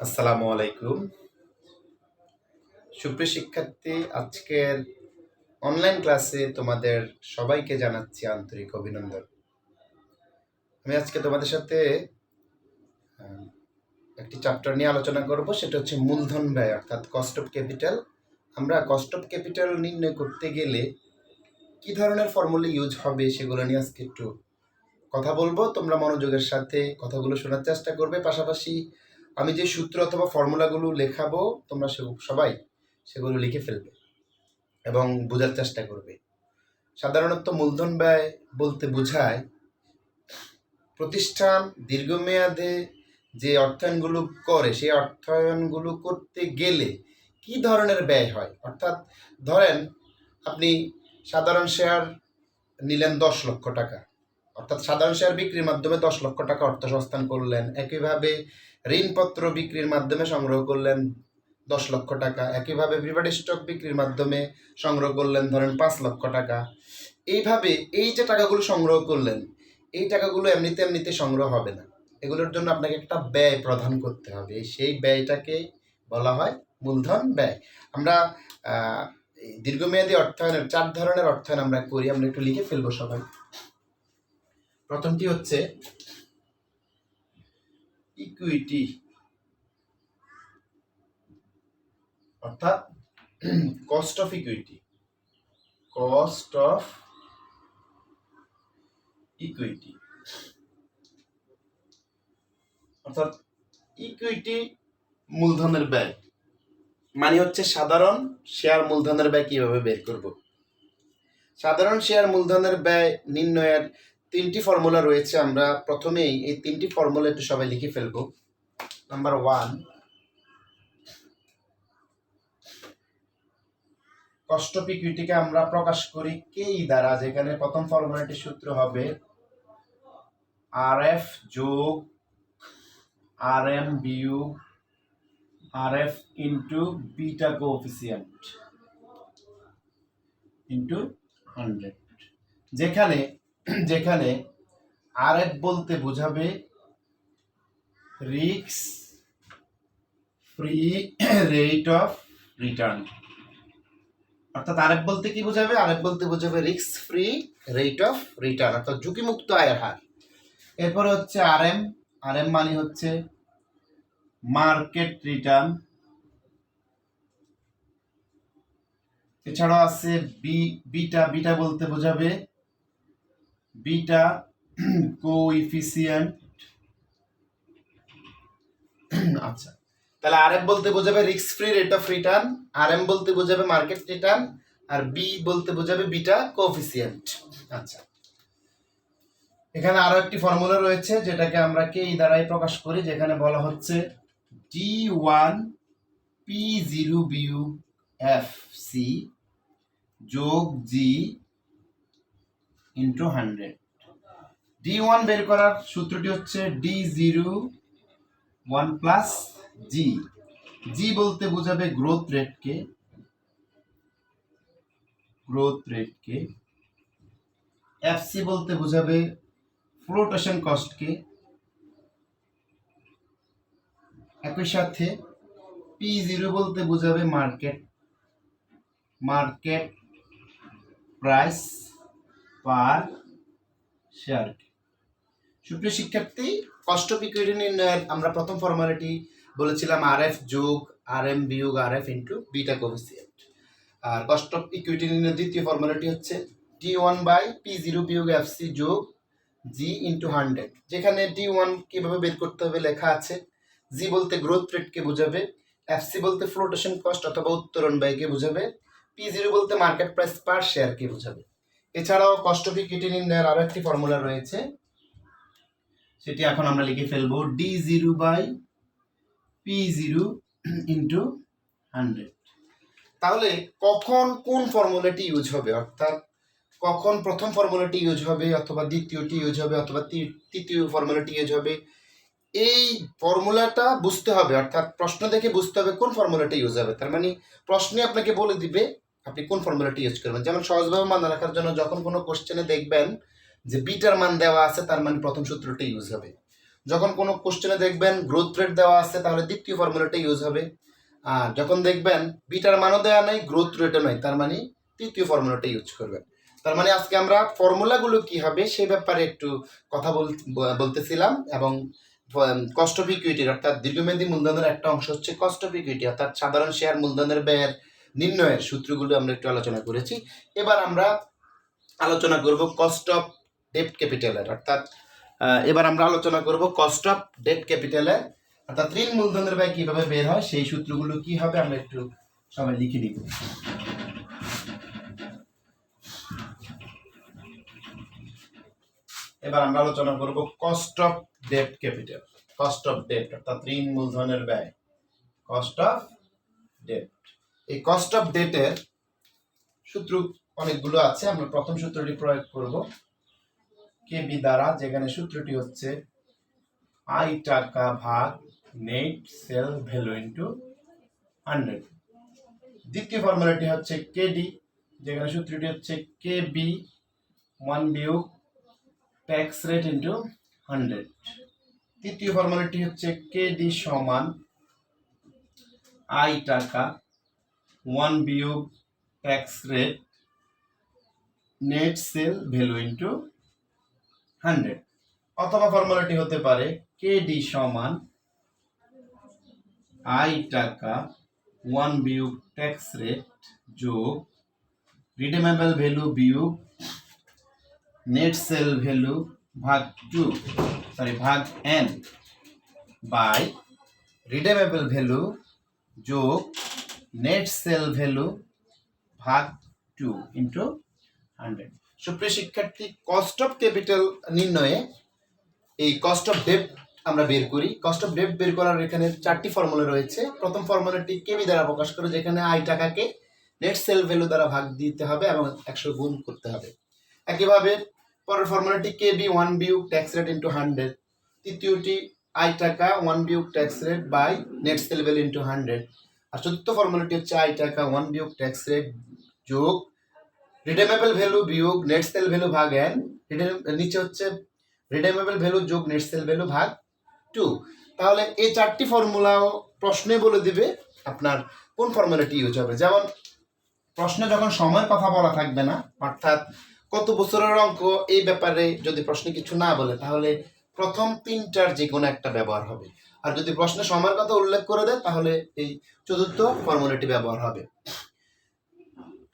আসসালামু আলাইকুম। সুপ্রিয় শিক্ষার্থী, আজকের অনলাইন ক্লাসে তোমাদের সবাইকে জানাচ্ছি আন্তরিক অভিনন্দন। আমি আজকে তোমাদের সাথে আহ, একটি চ্যাপ্টার নিয়ে আলোচনা করব, সেটা হচ্ছে মূলধন ব্যয় অর্থাৎ কস্ট অফ ক্যাপিটাল। আমরা কস্ট অফ ক্যাপিটাল নির্ণয় করতে গেলে কি ধরনের ফর্মুলা ইউজ হবে সেগুলো নিয়ে আজকে একটু কথা বলবো। তোমরা মনোযোগের সাথে কথাগুলো শোনার চেষ্টা করবে, পাশাপাশি আমি যে সূত্র অথবা ফর্মুলাগুলো লেখাবো তোমরা সবাই সেগুলো লিখে ফেলবে এবং বোঝার চেষ্টা করবে। সাধারণত মূলধন ব্যয় বলতে বোঝায় প্রতিষ্ঠান দীর্ঘমেয়াদে যে অর্থায়নগুলো করে সেই অর্থায়নগুলো করতে গেলে কি ধরনের ব্যয় হয়। অর্থাৎ ধরেন আপনি সাধারণ শেয়ার নিলেন 10 লক্ষ টাকা, অর্থাৎ সাধারণ শেয়ার বিক্রির মাধ্যমে 10 লক্ষ টাকা অর্থ সংস্থান করলেন। একইভাবে ঋণপত্র বিক্রির মাধ্যমে সংগ্রহ করলেন 10 লক্ষ টাকা। একইভাবে প্রিফার্ড স্টক বিক্রির মাধ্যমে সংগ্রহ করলেন ধরেন 5 লক্ষ টাকা। এইভাবে এই যে টাকাগুলো সংগ্রহ করলেন, এই টাকাগুলো এমনিতে সংগ্রহ হবে না, এগুলোর জন্য আপনাকে একটা ব্যয় প্রদান করতে হবে। সেই ব্যয়টাকে বলা হয় মূলধন ব্যয়। আমরা দীর্ঘমেয়াদী অর্থায়নের 4 ধরনের অর্থায়ন আমরা করি, আমরা একটু লিখে ফেলবো সবাই। প্রথমটি হচ্ছে ইকুইটি, অর্থাৎ cost of equity. Cost of equity অর্থাৎ ইকুইটি মূলধনের ব্যয়, মানে হচ্ছে সাধারণ শেয়ার মূলধনের ব্যয় কিভাবে বের করব। সাধারণ শেয়ার মূলধনের ব্যয় নির্ণয়ের 3টি ফর্মুলা রয়েছে। আমরা প্রথমেই এই 3টি ফর্মুলা একটু সবাই লিখে ফেলবো। নাম্বার 1, কস্ট অফ ইকুইটিকে আমরা প্রকাশ করি কে দ্বারা, যেখানে প্রথম ফর্মুলাটি সূত্র হবে আরএফ যোগ আরএম বিয়োগ RF into beta coefficient into 100, যেখানে যেখানে আরএফ বলতে বোঝাবে risk free rate of return. অর্থাৎ আরএফ বলতে কি বোঝাবে? আরএফ বলতে বোঝাবে risk free rate of return, অর্থাৎ ঝুঁকিমুক্ত আয়ের হার। এরপরে হচ্ছে আরএম, আরএম মানে হচ্ছে মার্কেট রিটার্ন। এছাড়াও আছে বিটা, বিটা বলতে বোঝাবে বিটা কোএফিসিয়েন্ট। আচ্ছা, তাহলে আরএফ বলতে বোঝাবে risk free rate of return, RM বলতে বোঝাবে মার্কেট রিটার্ন, আর বি বলতে বোঝাবে বিটা কোএফিসিয়েন্ট। আচ্ছা, এখানে আরো একটি ফর্মুলা রয়েছে যেটাকে আমরা কে দ্বারাই প্রকাশ করি, যেখানে বলা হচ্ছে D1 P0 বিয়োগ FC যোগ G ইন্টু 100। D1 বের করার সূত্রটি হচ্ছে D0 1 প্লাস G। G বলতে বোঝাবে গ্রোথ রেটকে, FC বলতে বোঝাবে ফ্লোটেশন কস্টকে, একই সাথে P0 বলতে বোঝাবে মার্কেট প্রাইস পার শেয়ার। সুপ্রিয় শিক্ষার্থী, কস্ট অফ ইকুইটি নির্ণয়ের আমরা প্রথম ফর্মুলাটি বলেছিলাম আরএফ যোগ আরএম বিয়োগ আরএফ ইন্টু বিটা কোএফিসিয়েন্ট। আর কস্ট অফ ইকুইটি নির্ণয়ের দ্বিতীয় ফর্মুলাটি হচ্ছে D1 বাই P0 বিয়োগ FC যোগ G ইন্টু 100, যেখানে D1 কিভাবে বের করতে হবে লেখা আছে। G বলতে গ্রোথ রেটকে বোঝাবে, FC বলতে ফ্লোটেশন কস্ট অথবা উত্তোলন ব্যয়কে বোঝাবে, P0 বলতে মার্কেট প্রাইস পার শেয়ারকে বোঝাবে। এছাড়াও কস্ট অফ ইকুইটি নির্ণয়ের আরো একটি ফর্মুলা রয়েছে, সেটি এখন আমরা লিখে ফেলবো D0 বাই P0 ইন্টু 100। তাহলে কখন কোন ফর্মুলাটি ইউজ হবে, অর্থাৎ কখন প্রথম ফর্মুলাটি ইউজ হবে অথবা দ্বিতীয়টি ইউজ হবে অথবা তৃতীয় ফর্মুলাটি ইউজ হবে, এই ফর্মুলাটা বুঝতে হবে। অর্থাৎ প্রশ্ন দেখে বুঝতে হবে কোন ফর্মুলাটি ইউজ হবে। তার মানে প্রশ্নে আপনাকে বলে দিবে আপনি কোন ফর্মুলাটি ইউজ করবেন। যেমন সহজভাবে মান রাখার জন্য যখন কোনো কোশ্চেনে দেখবেন যে বিটার মান দেওয়া আছে, তার মানে প্রথম সূত্রটি ইউজ হবে। যখন কোনো কোশ্চেনে দেখবেন গ্রোথ রেট দেওয়া আছে তাহলে দ্বিতীয় ফর্মুলাটা ইউজ হবে, আর যখন দেখবেন বিটার মানও দেওয়া নাই গ্রোথ রেটও নাই তার মানে তৃতীয় ফর্মুলাটা ইউজ করবেন। তার মানে আজকে আমরা ফর্মুলাগুলো কি হবে সে ব্যাপারে একটু কথা বলতেছিলাম, এবং কস্ট অফ ইকুইটির অর্থাৎ দীর্ঘমেয়াদী মূলধনের একটা অংশ হচ্ছে কস্ট অফ ইকুইটি অর্থাৎ সাধারণ শেয়ার মূলধনের ব্যয়ের নির্ণয়ের সূত্রগুলো আমরা একটু আলোচনা করেছি। এবার আমরা আলোচনা করব কস্ট অফ ডেট ক্যাপিটালের, অর্থাৎ এবার আমরা আলোচনা করব কস্ট অফ ডেট ক্যাপিটালের, অর্থাৎ ঋণ মূলধনের ব্যয় কিভাবে বের হয় সেই সূত্রগুলো কি হবে আমরা একটু সবাই লিখে দিব। এবার আমরা আলোচনা করব cost of debt capital, cost of debt অর্থাৎ ঋণ মূলধনের ব্যয়, কস্ট অফ ডেট। এই কস্ট অফ ডেটের সূত্র অনেকগুলো আছে, আমরা প্রথম সূত্রটি প্রয়োগ করব কেবি দ্বারা, যেখানে সূত্রটি হচ্ছে আই টাকা ভাগ নেট সেল ভ্যালু ইনটু 100। দ্বিতীয় ফর্মুলাটি হচ্ছে কেডি, যেখানে সূত্রটি হচ্ছে কেবি 1 বিয়োগ ট্যাক্স রেট ইনটু 100। তৃতীয় ফর্মুলাটি হচ্ছে কেডি সমান আই টাকা 1 বিয়োগ tax rate net sale value into 100। অথবা ফর্মুলাটি হতে পারে কেডি সমান আই টাকা 1 বিয়োগ ট্যাক্স রেট যোগ রিডেমেবল ভ্যালু বিয়োগ নেট সেল ভ্যালু ভাগ ভাগ n বাই রিডেমেবল ভ্যালু যোগ নেট সেল ভ্যালু ভাগ 2 ইন্টু 100। সুপ্রিয় শিক্ষার্থী, কস্ট অফ ক্যাপিটাল নির্ণয়ে এই কস্ট অফ ডেট আমরা বের করি। কস্ট অফ ডেট বের করার এখানে 4টি ফর্মুলা রয়েছে। প্রথম ফর্মুলাটি কেবি দ্বারা প্রকাশ করে, যেখানে আই টাকাকে নেট সেল ভ্যালু দ্বারা ভাগ দিতে হবে এবং 100 গুণ করতে হবে। একইভাবে পরের ফর্মুলাটি কেবি 1 বিয়োগ ট্যাক্স রেট ইন্টু 100। তৃতীয়টি আই টাকা 1 বিয়োগ tax rate by net sale value into 100। আর চতুর্থ ফর্মুলাটি হচ্ছে আই টাকা 1 বিয়োগ ট্যাক্স রেট যোগ রিডেমেবল ভ্যালু বিয়োগ নেট সেল ভ্যালু ভাগ n, নিচে হচ্ছে রিডেমেবল ভ্যালু যোগ নেট সেল ভ্যালু ভাগ 2। তাহলে এই 4টি ফর্মুলাও প্রশ্নে বলে দিবে আপনার কোন ফর্মুলাটি ইউজ হবে। যেমন প্রশ্নে যখন সময়ের কথা বলা থাকবে না, অর্থাৎ কত বছরের অঙ্ক এই ব্যাপারে যদি প্রশ্নে কিছু না বলে, তাহলে প্রথম 3টার যে কোনো একটা ব্যবহার হবে। আর যদি প্রশ্নে সময়ের কথা উল্লেখ করে দেয় তাহলে এই চতুর্থ ফর্মুলাটি ব্যবহার হবে।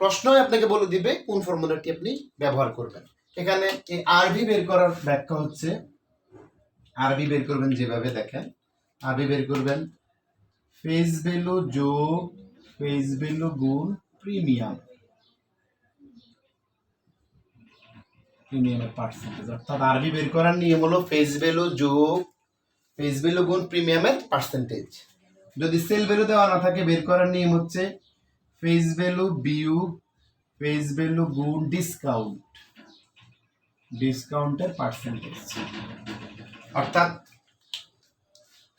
প্রশ্নই আপনাকে বলে দিবে কোন ফর্মুলাটি আপনি ব্যবহার করবেন। এখানে এই আরবি বের করার ব্যাখ্যা হচ্ছে, আরবি বের করবেন যেভাবে, দেখেন আরবি বের করবেন ফেস ভ্যালু যোগ ফেস ভ্যালু গুণ প্রিমিয়ামের পার্সেন্টেজ। অর্থাৎ আরবি বের করার নিয়ম হলো ফেস ভ্যালু যোগ ফেস ভ্যালু গুণ প্রিমিয়ামের পার্সেন্টেজ। যদি সেল ভ্যালু দেওয়া না থাকে, বের করার নিয়ম হচ্ছে ফেস ভ্যালু বিয়োগ ফেস ভ্যালু গুণ ডিসকাউন্টের পার্সেন্টেজ। অর্থাৎ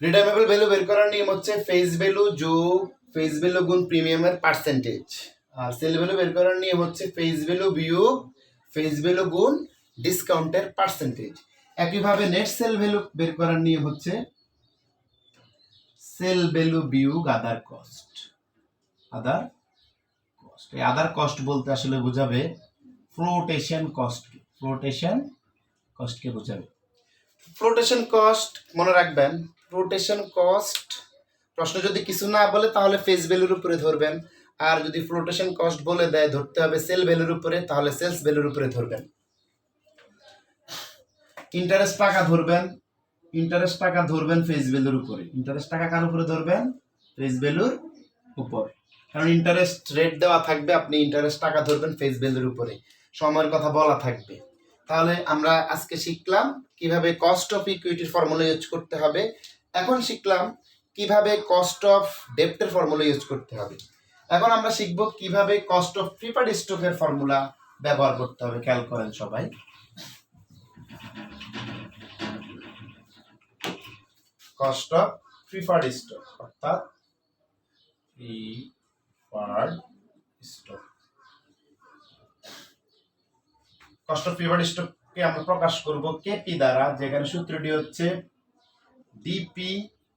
রিডেমেবল ভ্যালু বের করার নিয়ম হচ্ছে ফেস ভ্যালু যোগ ফেস ভ্যালু গুণ প্রিমিয়ামের পার্সেন্টেজ, আর সেল ভ্যালু বের করার নিয়ম হচ্ছে ফেস ভ্যালু বিয়োগ ফেস ভ্যালু গুণ ডিসকাউন্টের পার্সেন্টেজ। একইভাবে নেট সেল ভ্যালু বের করার নিয়ম হচ্ছে সেল ভ্যালু বিয়োগ আদার কস্ট। এই আদার কস্ট বলতে আসলে বোঝাবে ফ্লোটেশন কস্টকে বোঝাবে। ফ্লোটেশন কস্ট মনে রাখবেন, ফ্লোটেশন কস্ট প্রশ্ন যদি কিছু না বলে তাহলে ফেস ভ্যালুর উপরে ধরবেন, আর যদি ফ্লোটেশন কস্ট বলে দেয় ধরতে হবে সেল ভ্যালুর উপরে, তাহলে সেলস ভ্যালুর উপরে ধরবেন। ইন্টারেস্ট টাকা ধরবেন ফেস ভ্যালুর উপরে। ইন্টারেস্ট টাকা কার উপরে ধরবেন? ফেস ভ্যালুর উপর, কারণ ইন্টারেস্ট রেট দেওয়া থাকবে, আপনি ইন্টারেস্ট টাকা ধরবেন ফেস ভ্যালুর উপরে, সময়ের কথা বলা থাকবে। তাহলে আমরা আজকে শিখলাম কিভাবে কস্ট অফ ইকুইটির ফর্মুলা ইউজ করতে হবে। এখন শিখলাম কিভাবে কস্ট অফ ডেপ্টের ফর্মুলা ইউজ করতে হবে। এখন আমরা শিখব কিভাবে কস্ট অফ প্রিফার্ড স্টকের ফর্মুলা ব্যবহার করতে হবে। খেয়াল করেন সবাই, কস্ট অফ প্রিফার্ড স্টক অর্থাৎ কস্ট অফ প্রিফার্ড স্টককে আমরা প্রকাশ করব কেপি দ্বারা, যেখানে সূত্রটি হচ্ছে ডিপি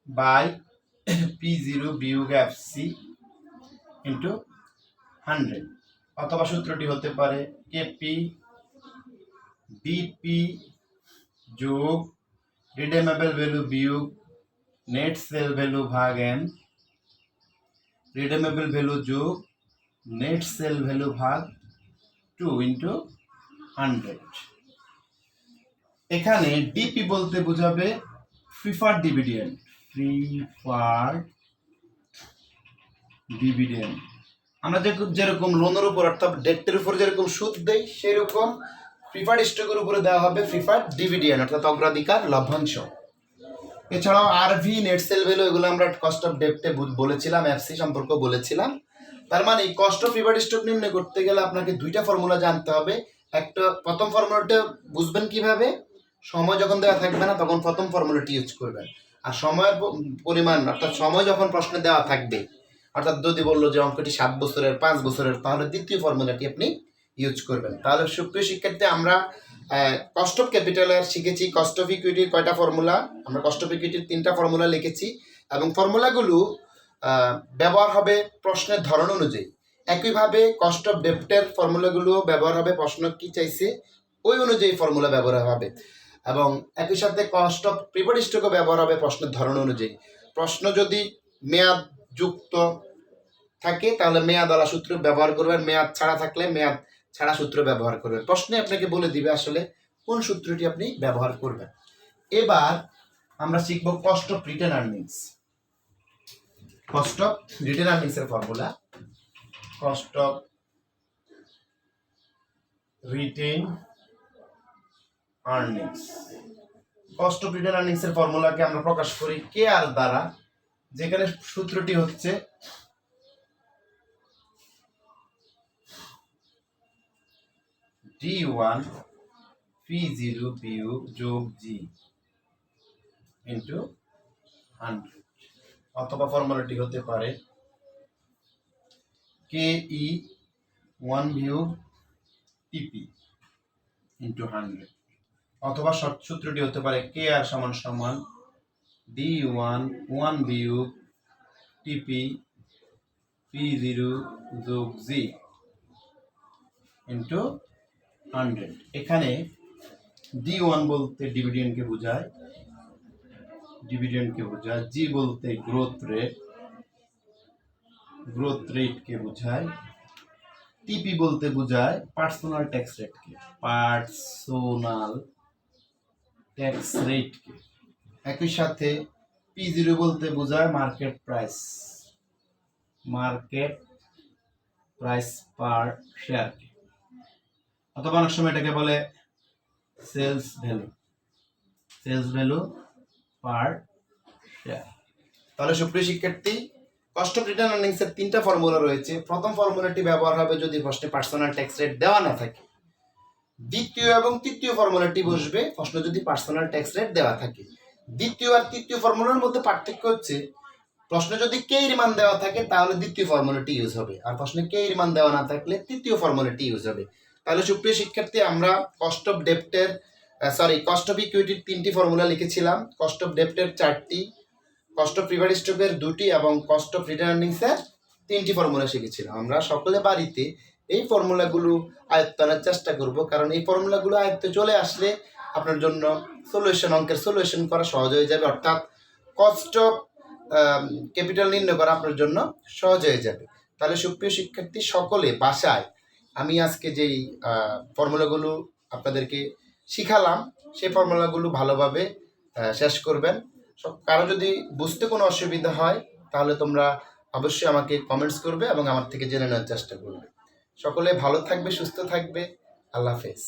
বাই P0 বিয়োগ FC ইন্টু 100, অথবা সূত্রটি হতে পারে কেপি ডিপি যোগ রিডেমেবল ভ্যালু বিয়োগ নেট সেল ভ্যালু ভাগ এন, রিডেমেবল ভ্যালু যোগ নেট সেল ভ্যালু ভাগ 2 ইন্টু 100। এখানে ডিপি বলতে বোঝাবে প্রিফার্ড ডিভিডেন্ড, প্রিফার্ড ডিভিডেন্ড। আমরা যেরকম লোনের উপর অর্থাৎ ডেটের উপর যেরকম সুদ দেই সেরকম প্রিফার্ড স্টকের উপরে দেওয়া হবে প্রিফার্ড ডিভিডেন্ড অর্থাৎ অগ্রাধিকার লভ্যাংশ। এছাড়াও আরভি, নেট সেল ভ্যালু এগুলো আমরা কস্ট অফ ডেপ্টে বলেছিলাম, এফসি সম্পর্ক বলেছিলাম। তার মানে কস্ট অফ প্রিফার্ড স্টক নির্ণয় করতে গেলে আপনাকে দুইটা ফর্মুলা জানতে হবে। একটা প্রথম ফর্মুলাটা বুঝবেন কিভাবে, সময় যখন দেওয়া থাকবে না তখন প্রথম ফর্মুলাটি ইউজ করবেন, আর সময়ের পরিমাণ অর্থাৎ সময় যখন প্রশ্নে দেওয়া থাকবে, অর্থাৎ যদি বললো যে অঙ্কটি 7 বছরের 5 বছরের, তাহলে দ্বিতীয় ফর্মুলাটি আপনি ইউজ করবেন। তাহলে সুপ্রিয় শিক্ষার্থী, আমরা কস্ট অফ ক্যাপিটালের শিখেছি, কস্ট অফ ইকুইটির কয়টা ফর্মুলা, আমরা কস্ট অফ ইকুইটির 3টা ফর্মুলা লিখেছি এবং ফর্মুলাগুলো ব্যবহার হবে প্রশ্নের ধরন অনুযায়ী। একইভাবে কস্ট অফ ডেপ্টের ফর্মুলাগুলো ব্যবহার হবে প্রশ্ন কি চাইছে ওই অনুযায়ী ফর্মুলা ব্যবহার হবে, এবং একই সাথে কস্ট অফ প্রিফার্ড স্টকও ব্যবহার হবে প্রশ্নের ধরন অনুযায়ী। প্রশ্ন যদি মেয়াদ যুক্ত থাকে তাহলে মেয়াদওয়ালা সূত্র ব্যবহার করবেন, মেয়াদ ছাড়া থাকলে মেয়াদ ছাড়া সূত্র ব্যবহার করবেন। প্রশ্নে আপনাকে বলে দিবে আসলে কোন সূত্রটি আপনি ব্যবহার করবেন। এবার আমরা শিখব cost of retained earnings. Cost of retained earnings এর formula, cost of retained earnings. Cost of retained earnings এর ফর্মুলাকে আমরা প্রকাশ করি কে আর দ্বারা, যেখানে সূত্রটি হচ্ছে D1 P0 বিয়োগ যোগ G ইন্টু 100, অথবা ফর্মুলাটি হতে পারে KE1 বিয়োগ TP ইন্টু 100, অথবা সূত্রটি হতে পারে KR সমান সমান D1 1 বিয়োগ TP P0 যোগ G ইন্টু 100। এখানে D1 বলতে ডিভিডেন্ডকে বোঝায়, G বলতে গ্রোথ রেটকে বোঝায়, TP বলতে বোঝায় পার্সোনাল ট্যাক্স রেটকে, একই সাথে P0 বলতে বোঝায় মার্কেট প্রাইস পার শেয়ারকে, অথবা অনেক সময় এটাকে বলে সেলস ভ্যালু পার শেয়ার। তাহলে সুপ্রিয় শিক্ষার্থী, কস্ট অফ রিটেন আর্নিংস এর 3টা ফর্মুলা রয়েছে। প্রথম ফর্মুলাটি ব্যবহার হবে যদি প্রশ্নে পার্সোনাল ট্যাক্স রেট দেওয়া না থাকে। দ্বিতীয় এবং তৃতীয় ফর্মুলাটি বসবে প্রশ্ন যদি পার্সোনাল ট্যাক্স রেট দেওয়া থাকে। দ্বিতীয় আর তৃতীয় ফর্মুলার মধ্যে পার্থক্য হচ্ছে প্রশ্নে যদি কে এর মান দেওয়া থাকে তাহলে দ্বিতীয় ফর্মুলাটি ইউজ হবে, আর প্রশ্নে কে এর মান দেওয়া না থাকলে তৃতীয় ফর্মুলাটি ইউজ হবে। তাহলে সুপ্রিয় শিক্ষার্থী, আমরা কস্ট অফ ইকুইটির 3টি ফর্মুলা লিখেছিলাম, কস্ট অফ ডেপ্টের 4টি, কস্ট অফ প্রিফার্ড স্টকের 2টি এবং কস্ট অফ রিটেন আর্নিংসের 3টি ফর্মুলা শিখেছিলাম। আমরা সকলে বাড়িতে এই ফর্মুলাগুলো আয়ত্তানোর চেষ্টা করব, কারণ এই ফর্মুলাগুলো আয়ত্তে চলে আসলে আপনার জন্য অঙ্কের সলিউশন করা সহজ হয়ে যাবে, অর্থাৎ কস্ট অফ ক্যাপিটাল নির্ণয় করা আপনার জন্য সহজ হয়ে যাবে। তাহলে সুপ্রিয় শিক্ষার্থী, সকলে বাসায় আমি আজকে যেই ফর্মুলাগুলো আপনাদেরকে শিখালাম সেই ফর্মুলাগুলো ভালোভাবে শেষ করবেন। কারো যদি বুঝতে কোনো অসুবিধা হয় তাহলে তোমরা অবশ্যই আমাকে কমেন্টস করবে এবং আমার থেকে জেনে নেওয়ার চেষ্টা করবে। সকলে ভালো থাকবে, সুস্থ থাকবে। আল্লাহ হাফেজ।